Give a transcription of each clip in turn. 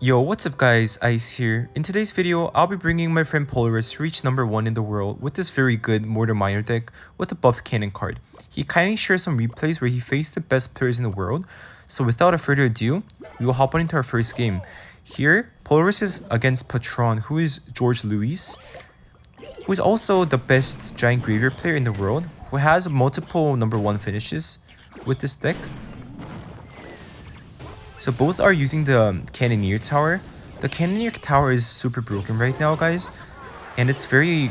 Yo, what's up guys, Ice here. In today's video, I'll be bringing my friend Polaris to reach number 1 in the world with this very good Mortar Miner deck with a buffed cannon card. He kindly shares some replays where he faced the best players in the world, so without further ado, we will hop on into our first game. Here, Polaris is against Patron, who is George Louis, who is also the best giant graveyard player in the world, who has multiple number 1 finishes with this deck. So both are using the Cannoneer Tower. The Cannoneer Tower is super broken right now, guys. And it's very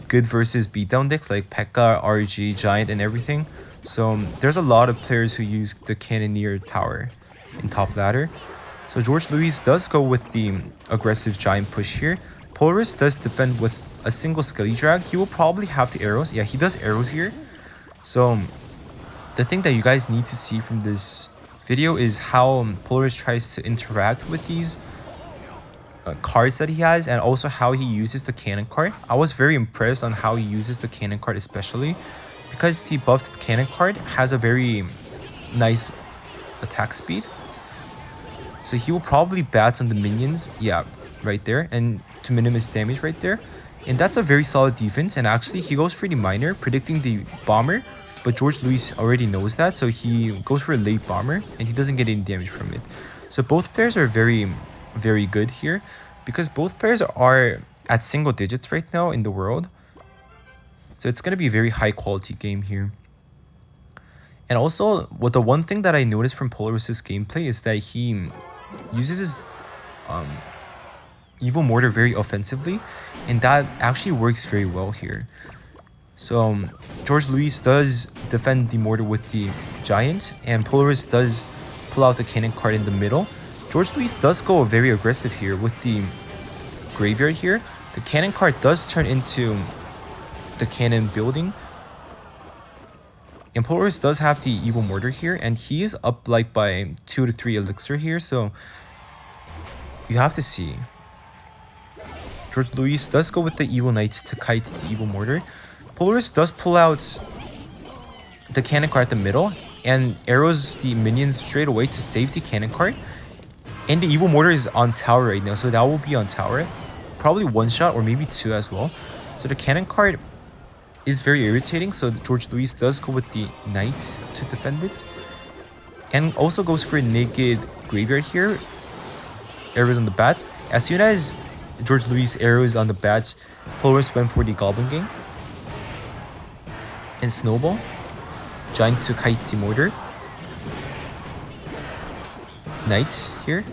good versus beatdown decks like P.E.K.K.A, RG, Giant, and everything. So there's a lot of players who use the Cannoneer Tower in top ladder. So George Louis does go with the aggressive Giant push here. Polaris does defend with a single Skelly Drag. He will probably have the arrows. Yeah, he does arrows here. So the thing that you guys need to see from this video is how Polaris tries to interact with these cards that he has, and also how he uses the cannon card. I was very impressed on how he uses the cannon card, especially because the buffed cannon card has a very nice attack speed. So he will probably bats on the minions, yeah, right there, and to minimize damage right there. And that's a very solid defense, and actually he goes for the miner, predicting the bomber. But George Louis already knows that, so he goes for a late bomber, and he doesn't get any damage from it. So both players are very, very good here, because both players are at single digits right now in the world. So it's going to be a very high quality game here. And also, the one thing that I noticed from Polaris' gameplay is that he uses his Evil Mortar very offensively, and that actually works very well here. So George Louis does defend the mortar with the Giant, and Polaris does pull out the cannon card in the middle. George Louis does go very aggressive here with the graveyard here. The cannon card does turn into the cannon building. And Polaris does have the Evil Mortar here, and he is up like by 2 to 3 elixir here, so you have to see. George Louis does go with the Evil Knight to kite the Evil Mortar. Polaris does pull out the cannon card at the middle and arrows the minions straight away to save the cannon card. And the Evil Mortar is on tower right now, so that will be on tower. Probably 1 shot or maybe 2 as well. So the cannon card is very irritating, so George Louis does go with the Knight to defend it. And also goes for a naked graveyard here. Arrows on the bats. As soon as George Louis arrows on the bats, Polaris went for the Goblin Gang. And Snowball, Giant to kite the mortar, Knight here,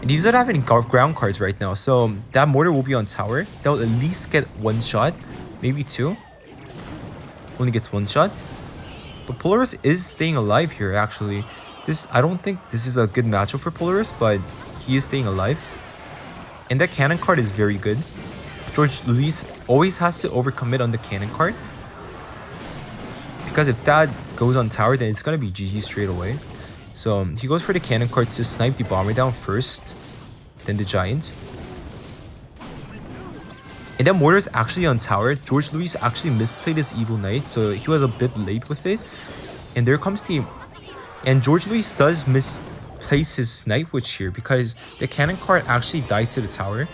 and he doesn't have any ground cards right now, so that mortar will be on tower. That will at least get 1 shot, maybe 2. Only gets 1 shot, but Polaris is staying alive here. Actually, I don't think this is a good matchup for Polaris, but he is staying alive, and that cannon card is very good. George Louis always has to overcommit on the cannon card, because if that goes on tower, then it's going to be GG straight away. So he goes for the cannon card to snipe the bomber down first, then the Giant. And then mortar is actually on tower. George Louis actually misplayed his Evil Knight, so he was a bit late with it. And there comes the... And George Louis does misplace his Snipe Witch here, because the cannon card actually died to the tower,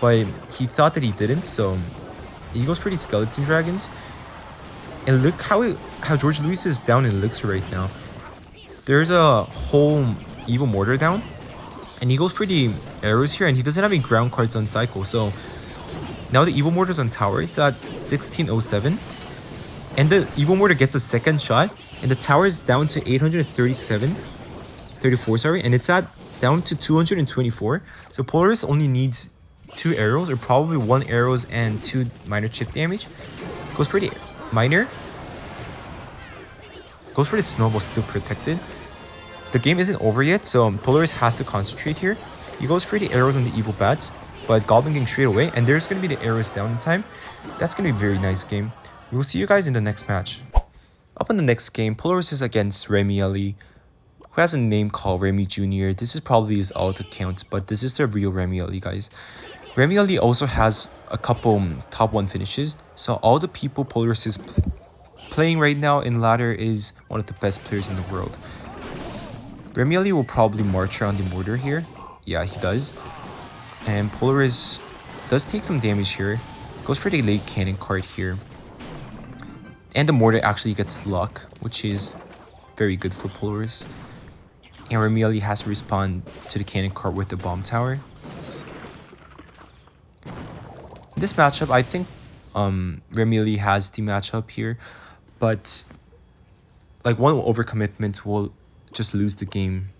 but he thought that he didn't, so he goes for the Skeleton Dragons. And look how George Louis is down in elixir right now. There's a whole Evil Mortar down, and he goes for the arrows here, and he doesn't have any ground cards on cycle. So now the Evil Mortar's on tower. It's at 1607, and the Evil Mortar gets a second shot, and the tower is down to 34, sorry, and it's at down to 224. So Polaris only needs 2 arrows, or probably 1 arrows and 2 minor chip damage. Goes for the miner, goes for the Snowball, still protected. The game isn't over yet, so Polaris has to concentrate here. He goes for the arrows on the Evil Bats, but Goblin Gang straight away, and there's going to be the arrows down in time. That's going to be a very nice game. We will see you guys in the next match. Up in the next game, Polaris is against Remy Ali, who has a name called Remy Jr. This is probably his alt account, but this is the real Remy Ali, guys. Remy Ali also has a couple top 1 finishes, so all the people Polaris is playing right now in ladder is one of the best players in the world. Remy Ali will probably march around the mortar here. Yeah, he does. And Polaris does take some damage here. Goes for the late cannon card here. And the mortar actually gets luck, which is very good for Polaris. And Remili has to respond to the cannon card with the bomb tower. In this matchup, I think Remili has the matchup here, but like one overcommitment will just lose the game,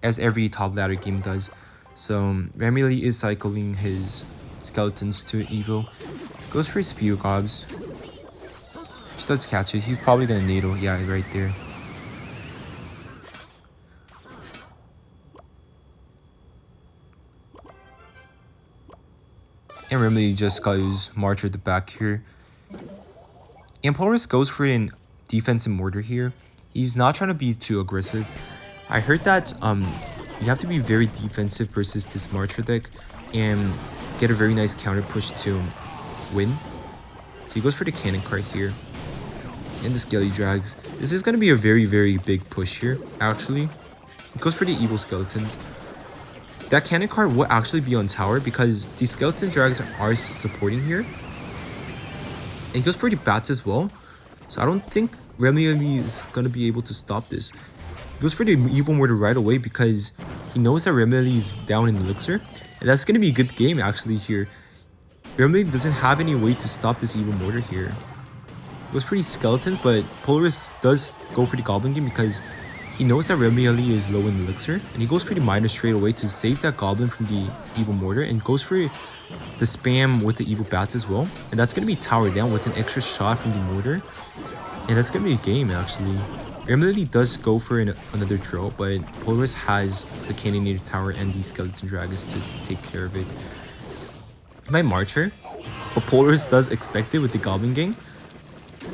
as every top ladder game does. So Remili is cycling his skeletons to Evo. Goes for Spear Gobs. Just does catch it. He's probably gonna NATO. Yeah, right there. And Remili just goes March at the back here. And Polaris goes for an defensive mortar here. He's not trying to be too aggressive. I heard that you have to be very defensive versus this Marcher deck and get a very nice counter push to win. So he goes for the cannon card here. And the Skelly drags. This is going to be a very, very big push here, actually. He goes for the evil skeletons. That cannon card will actually be on tower because the skeleton drags are supporting here. And he goes for the bats as well. So I don't think Remili is going to be able to stop this. He goes for the evil mortar right away because he knows that Remili is down in elixir. And that's going to be a good game actually here. Remili doesn't have any way to stop this evil mortar here. He goes for these skeletons, but Polaris does go for the goblin game because he knows that Remili is low in elixir. And he goes for the miner straight away to save that goblin from the evil mortar. And goes for the spam with the evil bats as well. And that's going to be towered down with an extra shot from the mortar. And that's going to be a game actually. Remili does go for another drill, but Polaris has the Cannonade Tower and the Skeleton Dragons to take care of it. My Marcher, but Polaris does expect it with the Goblin Gang.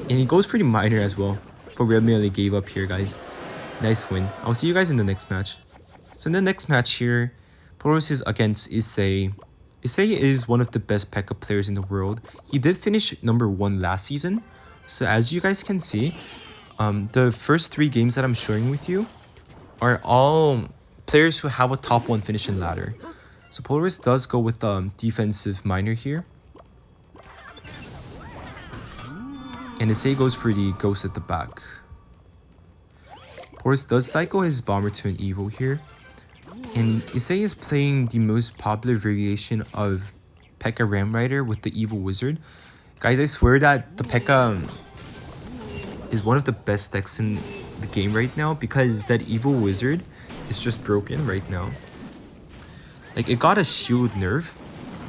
And he goes for the Miner as well, but Remili gave up here, guys. Nice win. I'll see you guys in the next match. So in the next match here, Polaris is against Issei. Issei is one of the best P.E.K.K.A players in the world. He did finish #1 last season. So as you guys can see, the first 3 games that I'm showing with you are all players who have a top 1 finish in ladder. So Polaris does go with defensive miner here. And Issei goes for the ghost at the back. Polaris does cycle his bomber to an Evo here. And Issei is playing the most popular variation of P.E.K.K.A Ram Rider with the Evil Wizard. Guys, I swear that the P.E.K.K.A is one of the best decks in the game right now because that Evil Wizard is just broken right now. Like, it got a shield nerf,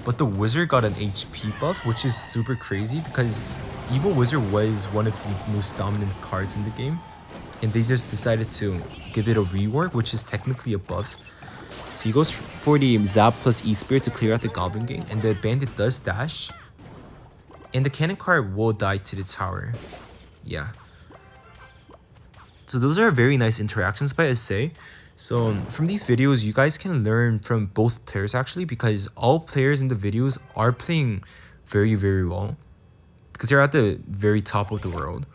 but the Wizard got an HP buff, which is super crazy because Evil Wizard was one of the most dominant cards in the game. And they just decided to give it a rework, which is technically a buff. So he goes for the Zap plus E-Spear to clear out the Goblin Gang, and the Bandit does dash. And the cannon card will die to the tower. Yeah. So those are very nice interactions by Issei. So from these videos, you guys can learn from both players actually, because all players in the videos are playing very, very well. Because they're at the very top of the world.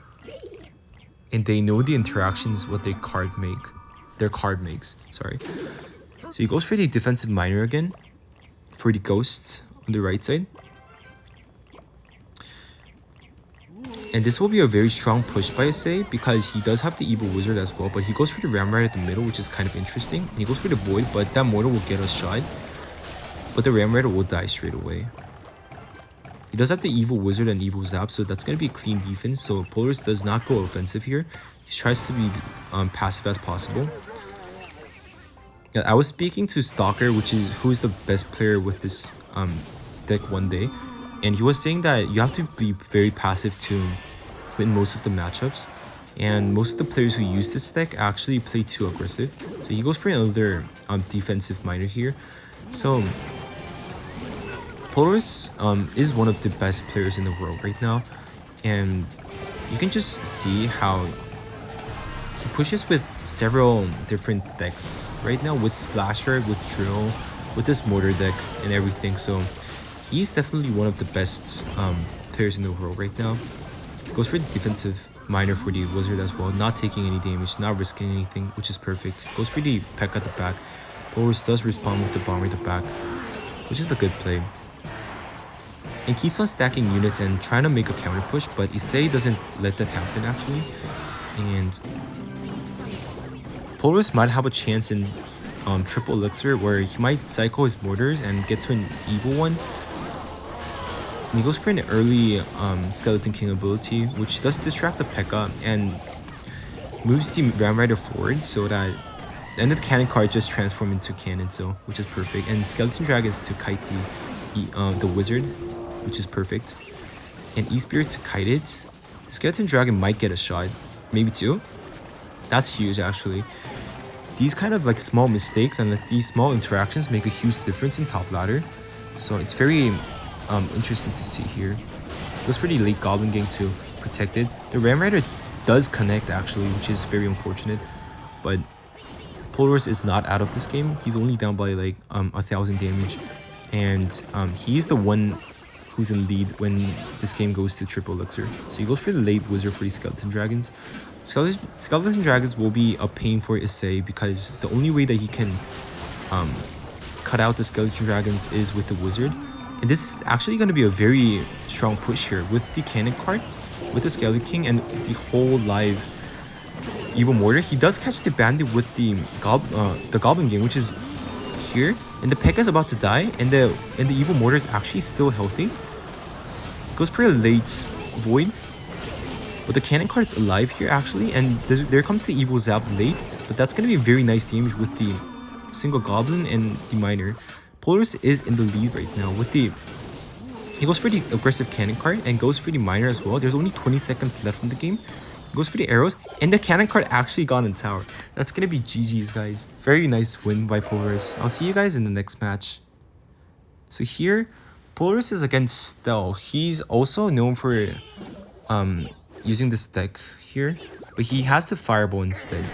And they know the interactions what their card makes. Sorry. So he goes for the defensive miner again. For the ghost on the right side. And this will be a very strong push by Issei because he does have the Evil Wizard as well. But he goes for the Ram Rider at the middle, which is kind of interesting. And he goes for the Void, but that Mortal will get a shot. But the Ram Rider will die straight away. He does have the Evil Wizard and Evil Zap, so that's going to be a clean defense. So Polaris does not go offensive here. He tries to be passive as possible. Yeah, I was speaking to Stalker, who is the best player with this deck one day. And he was saying that you have to be very passive to win most of the matchups. And most of the players who use this deck actually play too aggressive. So he goes for another defensive miner here. So Polaris is one of the best players in the world right now. And you can just see how he pushes with several different decks right now. With Splasher, with Drill, with this Mortar deck and everything. So he's definitely one of the best players in the world right now. Goes for the defensive miner for the Wizard as well. Not taking any damage, not risking anything, which is perfect. Goes for the P.E.K.K.A at the back. Polaris does respond with the bomber at the back, which is a good play. And keeps on stacking units and trying to make a counter push, but Issei doesn't let that happen actually. And Polaris might have a chance in triple elixir where he might cycle his mortars and get to an evil one. And he goes for an early Skeleton King ability, which does distract the P.E.K.K.A. and moves the Ram Rider forward so that then the cannon card just transform into cannon, so which is perfect. And Skeleton Dragons to kite the wizard, which is perfect. And E-Spirit to kite it. The Skeleton Dragon might get a shot, maybe two. That's huge actually. These kind of like small mistakes and like these small interactions make a huge difference in top ladder. So it's very interesting to see here. Goes for the late Goblin Gang to protect it. The Ram Rider does connect actually, which is very unfortunate. But Polaris is not out of this game. He's only down by like 1,000 damage. And he's the one who's in lead when this game goes to triple elixir. So he goes for the late wizard for the Skeleton Dragons. Skeleton Dragons will be a pain for Issei because the only way that he can cut out the Skeleton Dragons is with the wizard. And this is actually going to be a very strong push here with the cannon cart, with the Skeleton King, and the whole live evil mortar. He does catch the bandit with the Goblin Gang, which is here, and the P.E.K.K.A. is about to die, and the evil mortar is actually still healthy. Goes for a late void, but the cannon card is alive here actually, and there comes the evil zap late, but that's gonna be very nice damage with the single goblin and the miner. Polaris is in the lead right now with the. He goes for the aggressive cannon card and goes for the miner as well. There's only 20 seconds left in the game. Goes for the arrows, and the cannon card actually got in tower. That's gonna be GG's, guys. Very nice win by Polaris. I'll see you guys in the next match. So here, Polaris is against Stel. He's also known for using this deck here, but he has the fireball instead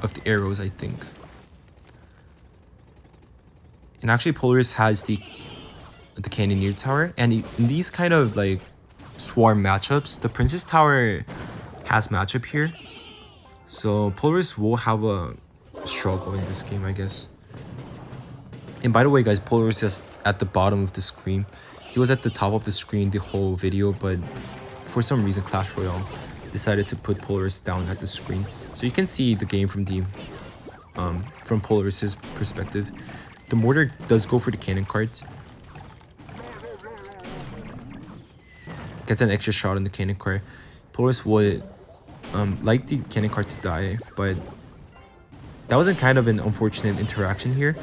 of the arrows, I think. And actually, Polaris has the Cannoneer Tower, and in these kind of like swarm matchups, the Princess Tower has matchup here, so Polaris will have a struggle in this game, I guess. And by the way, guys, Polaris is at the bottom of the screen. He was at the top of the screen the whole video, but for some reason Clash Royale decided to put Polaris down at the screen, so you can see the game from the from Polaris's perspective. The mortar does go for the cannon card. Gets an extra shot on the cannon card. Polaris would like the cannon card to die, but that wasn't kind of an unfortunate interaction here.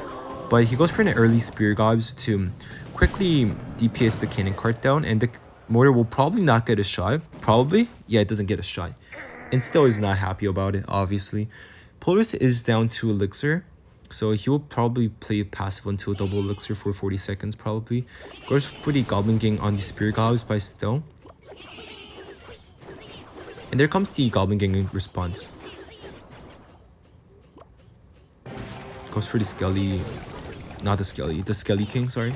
But he goes for an early Spear Gobs to quickly DPS the cannon card down, and the mortar will probably not get a shot. Probably? Yeah, it doesn't get a shot. And still is not happy about it, obviously. Polaris is down to elixir, so he will probably play passive until double elixir for 40 seconds probably. Goes for the Goblin Gang on the Spear Gobs by Stel. And there comes the Goblin Gang in response. Goes for the Skelly, not the Skelly, the Skelly King, sorry.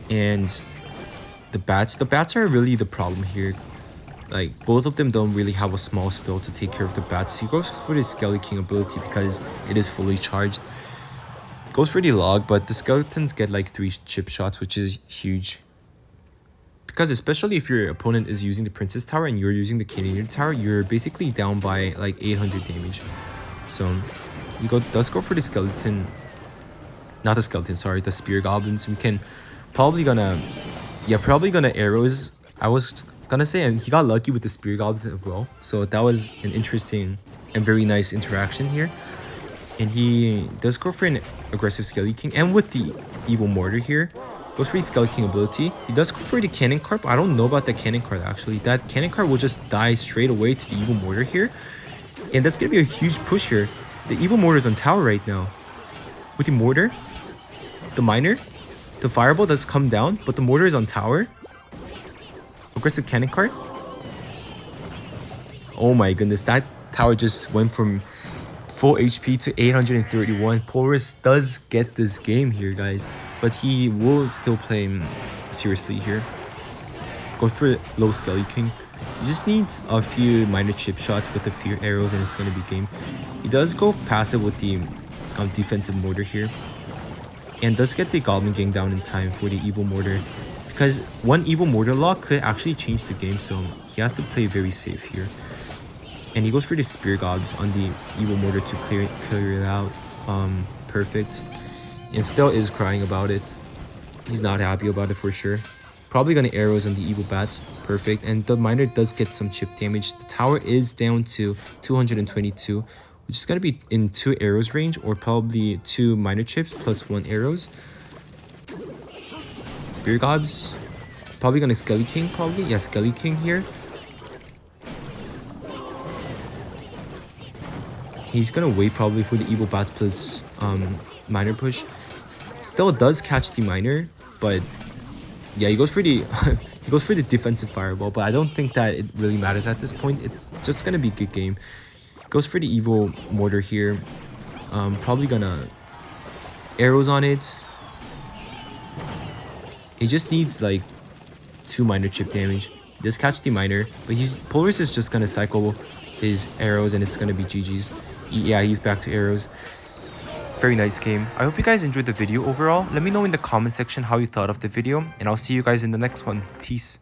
And the bats are really the problem here. Like, both of them don't really have a small spell to take care of the bats. He goes for the Skelly King ability because it is fully charged. Goes for the log, but the skeletons get like 3 chip shots, which is huge. Because especially if your opponent is using the Princess Tower and you're using the Cannoneer Tower, you're basically down by like 800 damage. So he does go for the skeleton, not the skeleton, sorry, the Spear Goblins. We can probably gonna arrows. I was gonna say, and he got lucky with the Spear Goblins as well. So that was an interesting and very nice interaction here. And he does go for an aggressive Skelly King, and with the Evil Mortar here, goes for the Skelly King ability. He does go for the Cannon Card, but I don't know about the Cannon Card actually. That Cannon Card will just die straight away to the Evil Mortar here. And that's gonna be a huge push here. The Evil Mortar is on tower right now. With the Mortar, the Miner, the Fireball does come down, but the Mortar is on tower. Aggressive Cannon Card. Oh my goodness, that tower just went from full HP to 831. Polaris does get this game here, guys, but he will still play seriously here. Goes for low Skelly King. He just needs a few minor chip shots with a few arrows and it's gonna be game. He does go passive with the defensive mortar here. And does get the Goblin Gang down in time for the Evil Mortar. Because one Evil Mortar lock could actually change the game, so he has to play very safe here. And he goes for the Spear Gobs on the Evil Mortar to clear it out. Perfect. And still is crying about it. He's not happy about it for sure. Probably gonna arrows on the Evil Bats. Perfect. And the Miner does get some chip damage. The tower is down to 222, which is gonna be in 2 arrows range, or probably 2 Miner chips plus 1 arrows. Spear Gobs. Probably gonna Skelly King, probably. Yeah, Skelly King here. He's gonna wait probably for the Evil Bats plus Miner push. Still does catch the Miner, but yeah, he goes for the he goes for the defensive fireball, but I don't think that it really matters at this point. It's just gonna be a good game. Goes for the Evil Mortar here. Probably gonna arrows on it. He just needs like 2 Miner chip damage. Just catch the Miner, but Polaris is just gonna cycle his arrows and it's gonna be GG's. Yeah, he's back to arrows. Very nice game. I hope you guys enjoyed the video overall. Let me know in the comment section how you thought of the video, and I'll see you guys in the next one. Peace.